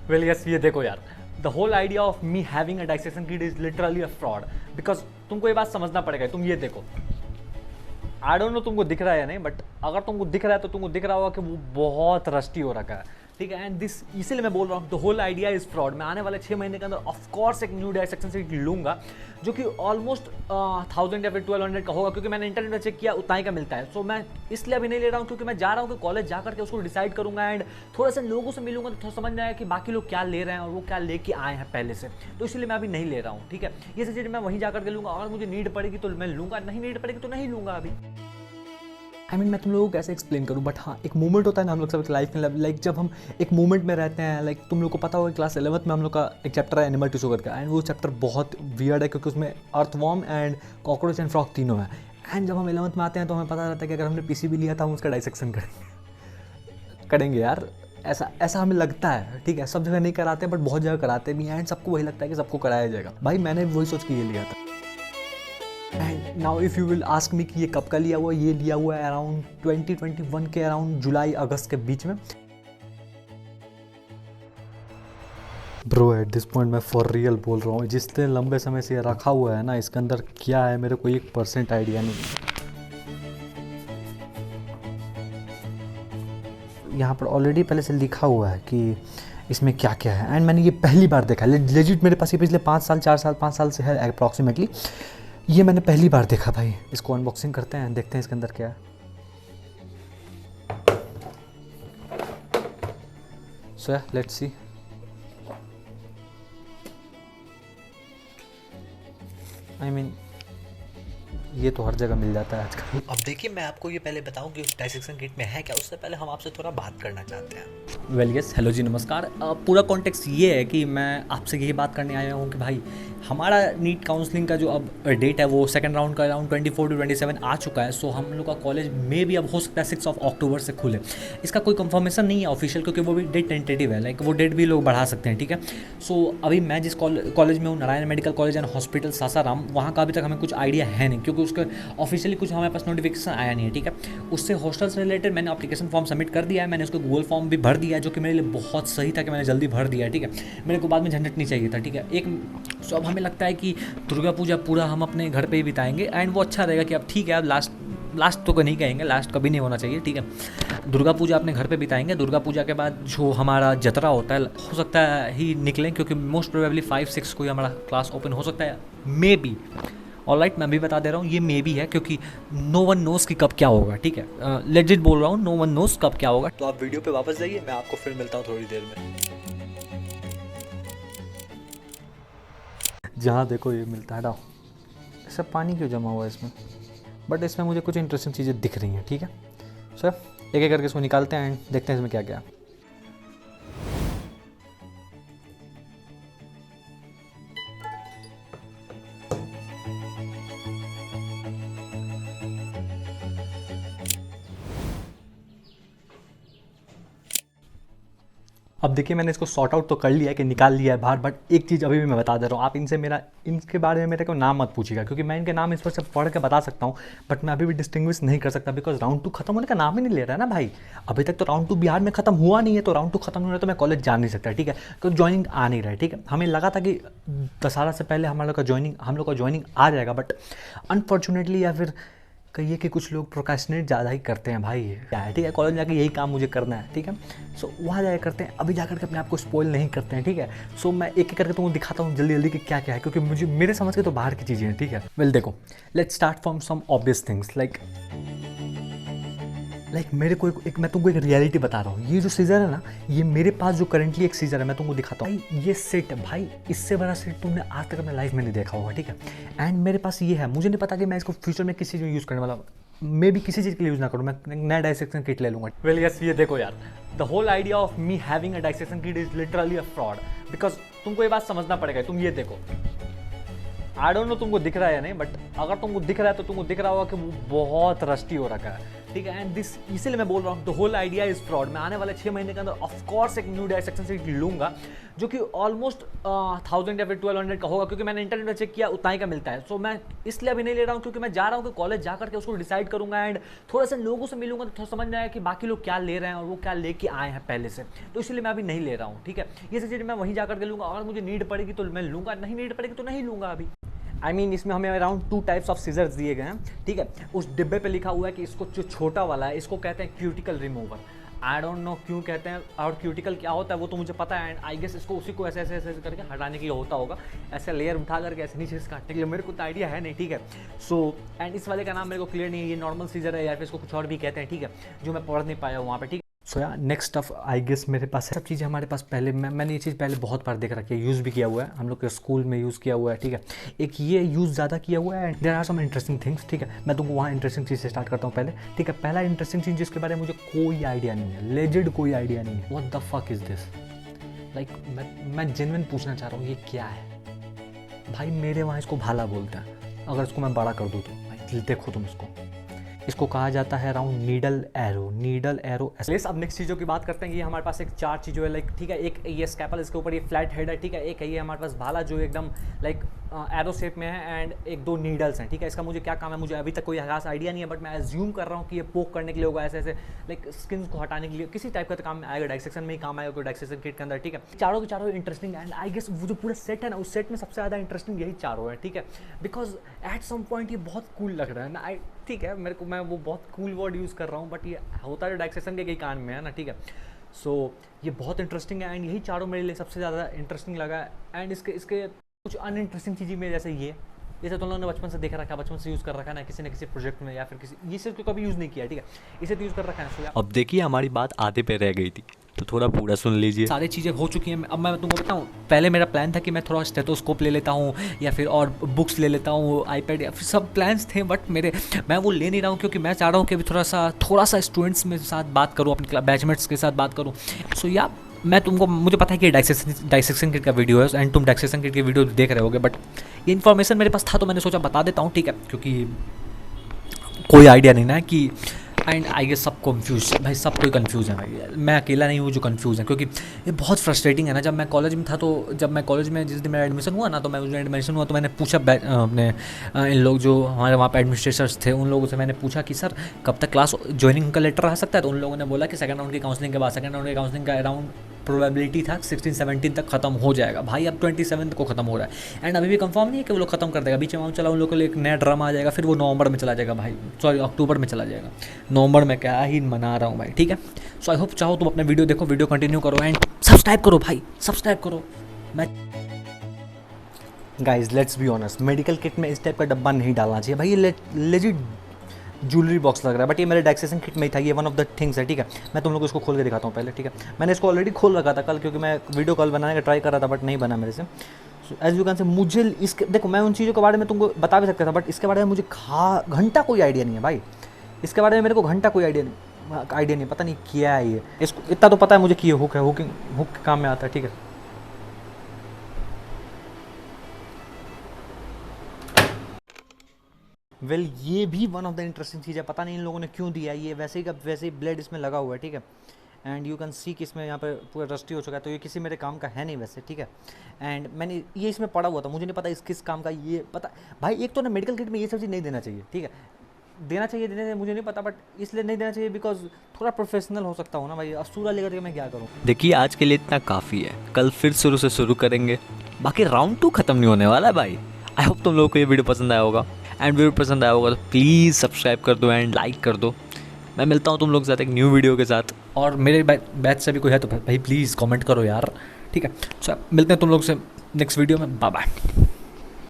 Well yes, ये देखो यार, the whole idea of me having a dissection kit is literally a fraud. Because तुमको ये बात समझना पड़ेगा। तुम ये देखो, आई डोंट नो तुमको दिख रहा है या नहीं, बट अगर तुमको दिख रहा है तो तुमको दिख रहा होगा कि वो बहुत रस्टी हो रखा है, ठीक है। एंड दिस इसीलिए मैं बोल रहा हूँ the whole idea is fraud. मैं आने वाले 6 महीने के अंदर ऑफकोर्स एक न्यू डाइसेक्शन सीट लूंगा जो कि ऑलमोस्ट 1000 या फिर 1200 का होगा, क्योंकि मैंने इंटरनेट में चेक किया उतना ही का मिलता है। सो मैं इसलिए अभी नहीं ले रहा हूँ क्योंकि मैं जा रहा हूँ कि कॉलेज जा करके उसको डिसाइड करूंगा एंड थोड़ा सा लोगों से मिलूंगा तो थोड़ा समझ में आएगा कि बाकी लोग क्या ले रहे हैं और वो क्या लेके आए हैं पहले से। तो इसलिए मैं अभी नहीं ले रहा हूँ, ठीक है। ये सब चीज़ मैं वहीं जा करके लूंगा, और मुझे नीड पड़ेगी तो मैं लूंगा, नहीं नीड पड़ेगी तो नहीं लूंगा अभी। मैं तुम लोगों को कैसे एक्सप्लेन करूँ, बट हाँ एक मोमेंट होता है ना हम लोग सब लाइफ में, लाइक जब हम एक मोमेंट में रहते हैं। लाइक तुम लोग को पता होगा क्लास 11th में हम लोग का एक चैप्टर है एनिमल टिश्यू का, एंड वो चैप्टर बहुत वियर्ड है क्योंकि उसमें earthworm and cockroach and frog तीनों है। एंड जब हम 11th में आते हैं तो हमें पता रहता है कि अगर हमने पीसीबी लिया था हम उसका डाइसेक्शन करेंगे यार। ऐसा हमें लगता है, ठीक है। सब जगह नहीं कराते बट बहुत जगह कराते भी हैं, एंड सबको वही लगता है कि सबको कराया जाएगा। भाई मैंने वही सोच के ये लिया था। And now if you will ask me कि ये कब का लिया हुआ, ये लिया हुआ है अराउंड 2021 के अराउंड जुलाई अगस्त के बीच में। ब्रो एट दिस पॉइंट मैं फॉर रियल बोल रहा हूँ, जितने लंबे समय से ये रखा हुआ है ना, इसके अंदर क्या है मेरे को 1% आइडिया नहीं है। यहाँ पर ऑलरेडी पहले से लिखा हुआ है कि इसमें क्या क्या है, एंड मैंने ये पहली बार देखा है लेजिट। मेरे पास ये पिछले 5 साल 4 साल 5 साल से है अप्रॉक्सीमेटली। ये मैंने पहली बार देखा भाई। इसको अनबॉक्सिंग करते हैं, देखते हैं इसके अंदर क्या है। So let's see. ये तो हर जगह मिल जाता है आजकल। अब देखिए मैं आपको ये पहले बताऊं कि उस डाइसेक्शन किट में है क्या, उससे पहले हम आपसे थोड़ा बात करना चाहते हैं। वेल यस, हेलो जी, नमस्कार। पूरा कॉन्टेक्स्ट ये है कि मैं आपसे यही बात करने आया हूँ कि भाई हमारा नीट काउंसलिंग का जो अब डेट है वो सेकंड राउंड का अराउंड 24 to 27 आ चुका है। सो हम लोग का कॉलेज में भी अब हो सकता है 6 अक्टूबर से खुले। इसका कोई कंफर्मेशन नहीं है ऑफिशियल, क्योंकि वो भी डेट टेंटेटिव है। लाइक वो डेट भी लोग बढ़ा सकते हैं, ठीक है। सो अभी मैं जिस कॉलेज में हूँ, Narayan medical college and hospital Sasaram, वहाँ का अभी तक हमें कुछ आइडिया है नहीं, क्योंकि उसका ऑफिशियली कुछ हमारे पास नोटिफिकेशन आया नहीं है, ठीक है। उससे हॉस्टल से रिलेटेड मैंने एप्लीकेशन फॉर्म सबमिट कर दिया है। मैंने उसको गूगल फॉर्म भी भर दिया है, जो कि मेरे लिए बहुत सही था कि मैंने जल्दी भर दिया है, ठीक है। मेरे को बाद में झंझट नहीं चाहिए था, ठीक है। सो अब हमें लगता है कि दुर्गा पूजा पूरा हम अपने घर पे ही बिताएंगे, एंड वो अच्छा रहेगा कि अब ठीक है, अब लास्ट तो नहीं कहेंगे, लास्ट कभी नहीं होना चाहिए, ठीक है। दुर्गा पूजा अपने घर पे बिताएंगे। दुर्गा पूजा के बाद जो हमारा जतरा होता है, हो सकता है ही निकलें, क्योंकि मोस्ट प्रोबेबली 5-6 को ही हमारा क्लास ओपन हो सकता है, मे बी। ऑलराइट, मैं भी बता दे रहा हूँ ये मे भी है, क्योंकि नो वन नोज़ कि कब क्या होगा, ठीक है। लेजिट बोल रहा हूँ, नो वन नोज़ कब क्या होगा। तो आप वीडियो पे वापस जाइए, मैं आपको फिर मिलता हूँ थोड़ी देर में। जहाँ देखो ये मिलता है। ऐसा पानी क्यों जमा हुआ है इसमें, बट इसमें मुझे कुछ इंटरेस्टिंग चीज़ें दिख रही हैं, ठीक है। सर एक एक करके इसको निकालते हैं एंड देखते हैं इसमें क्या क्या है। अब देखिए मैंने इसको सॉर्ट आउट तो कर लिया है कि निकाल लिया है बाहर, बट एक चीज़ अभी भी मैं बता दे रहा हूँ। आप इनके बारे में मेरे को नाम मत पूछिएगा, क्योंकि मैं इनके नाम इस पर से पढ़ के बता सकता हूँ, बट मैं अभी भी डिस्टिंग्विश नहीं कर सकता, बिकॉज राउंड 2 खत्म होने का नाम ही नहीं ले रहा है ना भाई। अभी तक तो राउंड 2 बिहार में खत्म हुआ नहीं है, तो राउंड 2 खत्म हो रहा है तो मैं कॉलेज जा नहीं सकता, ठीक है। तो ज्वाइनिंग आ नहीं रहा है, ठीक है। हमें लगा था कि दशहरा से पहले हम लोग का ज्वाइनिंग आ जाएगा, बट अनफॉर्चुनेटली या फिर कहिए कि कुछ लोग प्रोक्रेस्टिनेट ज़्यादा ही करते हैं भाई। क्या है, ठीक है, कॉलेज में जाके यही काम मुझे करना है, ठीक है। सो वहाँ जाकर करते हैं, अभी जाकर के अपने आप को स्पॉइल नहीं करते हैं, ठीक है। सो मैं एक एक करके तुमको दिखाता हूँ जल्दी जल्दी कि क्या क्या है, क्योंकि मुझे मेरे समझ के तो बाहर की चीज़ें हैं, ठीक है। वेल देखो, let's start from some obvious things. Like मेरे को मैं तुमको एक रियलिटी बता रहा हूँ। ये जो सीज़र है ना, ये मेरे पास जो करंटली एक सीज़र है, मैं तुमको दिखाता हूँ भाई। ये सेट है भाई, इससे बड़ा सेट तुमने आज तक अपने लाइफ में नहीं देखा होगा, ठीक है। एंड मेरे पास ये है, मुझे नहीं पता कि मैं इसको फ्यूचर में किसी चीज़ में यूज़ करने वाला हूँ। मे भी किसी चीज़ के लिए यूज़ ना करूँ, मैं नया डाइसेक्शन किट ले लूँगा। वेल यस, ये देखो यार, the whole idea of me having a dissection kit is literally a fraud. Because तुमको ये बात समझना पड़ेगा। तुम ये देखो, आई डोंट नो तुमको दिख रहा है या नहीं, बट अगर तुमको दिख रहा है तो तुमको दिख रहा होगा कि वो बहुत रस्टी हो रखा है, ठीक है। एंड दिस इसीलिए मैं बोल रहा हूँ the whole idea is fraud. मैं आने वाले 6 महीने के अंदर ऑफकोर्स एक न्यू डायसेक्शन सीट लूँगा जो कि ऑलमोस्ट 1000 या फिर 1200 का होगा, क्योंकि मैंने इंटरनेट में चेक किया उतना ही का मिलता है। सो मैं इसलिए अभी नहीं ले रहा हूँ क्योंकि मैं जा रहा हूँ कि कॉलेज जा करके उसको डिसाइड करूँगा एंड थोड़ा सा लोगों से मिलूंगा तो थोड़ा समझ में आया कि बाकी लोग क्या ले रहे हैं और वो क्या लेके आए हैं पहले से, तो इसलिए मैं अभी नहीं ले रहा हूँ, ठीक है। ये सब चीज़ मैं वहीं जा करके लूँगा, अगर मुझे नीड पड़ेगी तो मैं लूँगा, नहीं नीड पड़ेगी तो नहीं लूँगा अभी। आई मीन इसमें हमें अराउंड 2 टाइप्स ऑफ सीजर्स दिए गए हैं, ठीक है। उस डिब्बे पे लिखा हुआ है कि इसको जो छोटा वाला है इसको कहते हैं cuticle remover. I don't know क्यों कहते हैं और क्यूटिकल क्या होता है वो तो मुझे पता है, एंड आई गेस इसको उसी को ऐसे ऐसे ऐसे करके हटाने के लिए होता होगा, ऐसे लेयर उठा करके ऐसे नीचे से काटने के लिए, मेरे को तो आइडिया है नहीं, ठीक है। सो एंड इस वाले का नाम मेरे को क्लियर नहीं है, ये नॉर्मल सीजर है या फिर इसको कुछ और भी कहते हैं, ठीक है, जो मैं पढ़ नहीं पाया वहाँ पे, ठीक है। सो यार नेक्स्ट ऑफ आई गेस मेरे पास सब चीज़ें हमारे पास पहले मैंने ये चीज़ पहले बहुत बार देख रखी है, यूज़ भी किया हुआ है, हम लोग के स्कूल में यूज़ किया हुआ है, ठीक है। एक ये यूज़ ज़्यादा किया हुआ है and there are some interesting things, ठीक है। मैं तुमको वहाँ इंटरेस्टिंग चीज़ से स्टार्ट करता हूँ पहले, ठीक है। पहला इंटरेस्टिंग चीज़ जिसके बारे में मुझे कोई आइडिया नहीं है, लेजिड कोई आइडिया नहीं है, what the fuck is this. Like मैं जेन्युइन पूछना चाह रहा हूँ ये क्या है भाई। मेरे वहाँ इसको भाला बोलते हैं, अगर इसको मैं बड़ा कर दूँ तो भाई देखो तुम इसको कहा जाता है अराउंड नीडल एरो। अब नेक्स्ट चीज़ों की बात करते हैं। ये हमारे पास एक 4 चीज़ों है, लाइक ठीक है। एक ये स्कैपल, इसके ऊपर ये फ्लैट हेड है, ठीक है। एक है ये हमारे पास भाला जो एकदम लाइक एरो शेप में है, एंड 1-2 नीडल्स हैं, ठीक है। इसका मुझे क्या काम है मुझे अभी तक कोई खास आइडिया नहीं है, बट मैं एज्यूम कर रहा हूँ कि ये पोक करने के लिए होगा, ऐसे ऐसे लाइक स्किन को हटाने के लिए किसी टाइप का तो काम में आएगा, डाइसेक्शन में ही काम आएगा कोई डाइसेक्शन किट के अंदर, ठीक है। चारों के चारों इंटरेस्टिंग एंड आई गेस वो जो पूरा सेट है ना उस सेट में सबसे ज़्यादा इंटरेस्टिंग यही चारों है, ठीक है। बिकॉज एट सम पॉइंट ये बहुत कूल लग रहा है ना, ठीक है। मेरे को मैं वो बहुत कूल वर्ड यूज़ कर रहा हूँ, बट ये होता है डाइसेक्शन के कई कान में है ना, ठीक है। सो ये बहुत इंटरेस्टिंग है एंड यही चारों मेरे लिए सबसे ज़्यादा इंटरेस्टिंग लगा। एंड इसके कुछ अनइंटरेस्टिंग चीज़ें में जैसे ये तुम लोगों ने बचपन से देख रखा है, बचपन से यूज़ कर रखा है ना किसी न किसी प्रोजेक्ट में या फिर किसी, ये सिर्फ कभी यूज़ नहीं किया, ठीक है। इसे तो यूज़ कर रखा है ना। अब देखिए हमारी बात आधे पे रह गई थी तो थोड़ा पूरा सुन लीजिए। सारी चीज़ें हो चुकी हैं। अब मैं तुमको बताऊं, पहले मेरा प्लान था कि मैं थोड़ा स्टेथोस्कोप ले लेता हूं या फिर और बुक्स ले लेता हूं, आईपैड या फिर सब प्लान्स थे, बट मैं वो ले नहीं रहा हूं क्योंकि मैं चाह रहा हूं कि थोड़ा सा स्टूडेंट्स में साथ बात करूं, अपने बैचमेट्स के साथ बात करूं। सो या मुझे पता है कि डाइसेक्शन किट का वीडियो है एंड तुम डाइसेक्शन किट की वीडियो देख रहे होगे, बट ये इन्फॉर्मेशन मेरे पास था तो मैंने सोचा बता देता हूँ, ठीक है। क्योंकि कोई आइडिया नहीं ना कि एंड आई गेस सब कन्फ्यूज भाई, सब कोई कन्फ्यूज़ है भाई, मैं अकेला नहीं हूँ जो कन्फ्यूज़ है, क्योंकि ये बहुत फ्रस्ट्रेटिंग है ना। जब मैं कॉलेज में था तो जब मैं कॉलेज में जिस दिन मेरा एडमिशन हुआ ना, तो मैंने पूछा अपने इन लोग जो हमारे वहाँ पे एडमिनिस्ट्रेटर्स थे उन लोगों से मैंने पूछा कि सर कब तक क्लास ज्वाइनिंग का लेटर आ सकता है, तो उन लोगों ने बोला कि सेकंड राउंड की काउंसलिंग के बाद, सेकंड राउंड की काउंसलिंग का अराउंड प्रोबेबिलिटी था 16-17 तक खत्म हो जाएगा। भाई अब 27 को खत्म हो रहा है एंड अभी भी कंफर्म नहीं है कि वो लोग खत्म कर देगा। बीच में चला उन लोगों के लिए एक नया ड्रामा आ जाएगा, फिर वो नवंबर में चला जाएगा भाई, सॉरी अक्टूबर में चला जाएगा, नवंबर में क्या ही मना रहा हूँ भाई, ठीक है। सो आई होप चाहो तुम अपने वीडियो देखो, वीडियो कंटिन्यू करो एंड सब्सक्राइब करो भाई, सब्सक्राइब करो। मैं guys let's be honest, medical kit में इस टाइप का डब्बा नहीं डालना चाहिए भाई, ये लेजिट ज्वेलरी बॉक्स लग रहा है, बट ये मेरे डाइसेक्शन किट में ही था, ये वन ऑफ द थिंग्स है, ठीक है। मैं तुम लोग को इसको खोल के दिखाता हूँ पहले, ठीक है। मैंने इसको ऑलरेडी खोल रखा था कल, क्योंकि मैं वीडियो कॉल बनाने का ट्राई कर रहा था बट नहीं बना मेरे से। एज यू कैन से मुझे इसके देखो, मैं उन चीज़ों के बारे में तुमको बता भी सकता था, बट इसके बारे में मुझे घंटा कोई आइडिया नहीं है भाई, इसके बारे में मेरे को घंटा कोई आइडिया नहीं, पता नहीं क्या है ये। इसको इतना तो पता है मुझे कि ये हुक है, हुक के काम में आता है, ठीक है। वेल ये भी वन ऑफ द इंटरेस्टिंग चीज़ है, पता नहीं इन लोगों ने क्यों दिया ये, वैसे ही ब्लेड इसमें लगा हुआ है, ठीक है। एंड यू कैन सी कि इसमें यहाँ पे पूरा रस्टी हो चुका है, तो ये किसी मेरे काम का है नहीं वैसे, ठीक है। एंड मैंने ये इसमें पड़ा हुआ था, मुझे नहीं पता इस किस काम का ये पता भाई। एक तो ना मेडिकल किट में ये सब चीज़ नहीं देना चाहिए, ठीक है। देना चाहिए मुझे नहीं पता, बट इसलिए नहीं देना चाहिए बिकॉज थोड़ा प्रोफेशनल हो सकता हूँ ना भाई, असूरा लेकर के मैं क्या करूँ। देखिए आज के लिए इतना काफ़ी है, कल फिर शुरू करेंगे, बाकी राउंड 2 खत्म नहीं होने वाला है भाई। आई होप तुम लोगों को ये वीडियो पसंद आया होगा, एंड वीडियो पसंद आया होगा तो प्लीज़ सब्सक्राइब कर दो एंड लाइक कर दो। मैं मिलता हूँ तुम लोग के साथ एक न्यू वीडियो के साथ, और मेरे बैच से भी कोई है तो भाई प्लीज़ कमेंट करो यार, ठीक है। सो मिलते हैं तुम लोग से नेक्स्ट वीडियो में, बाय बाय।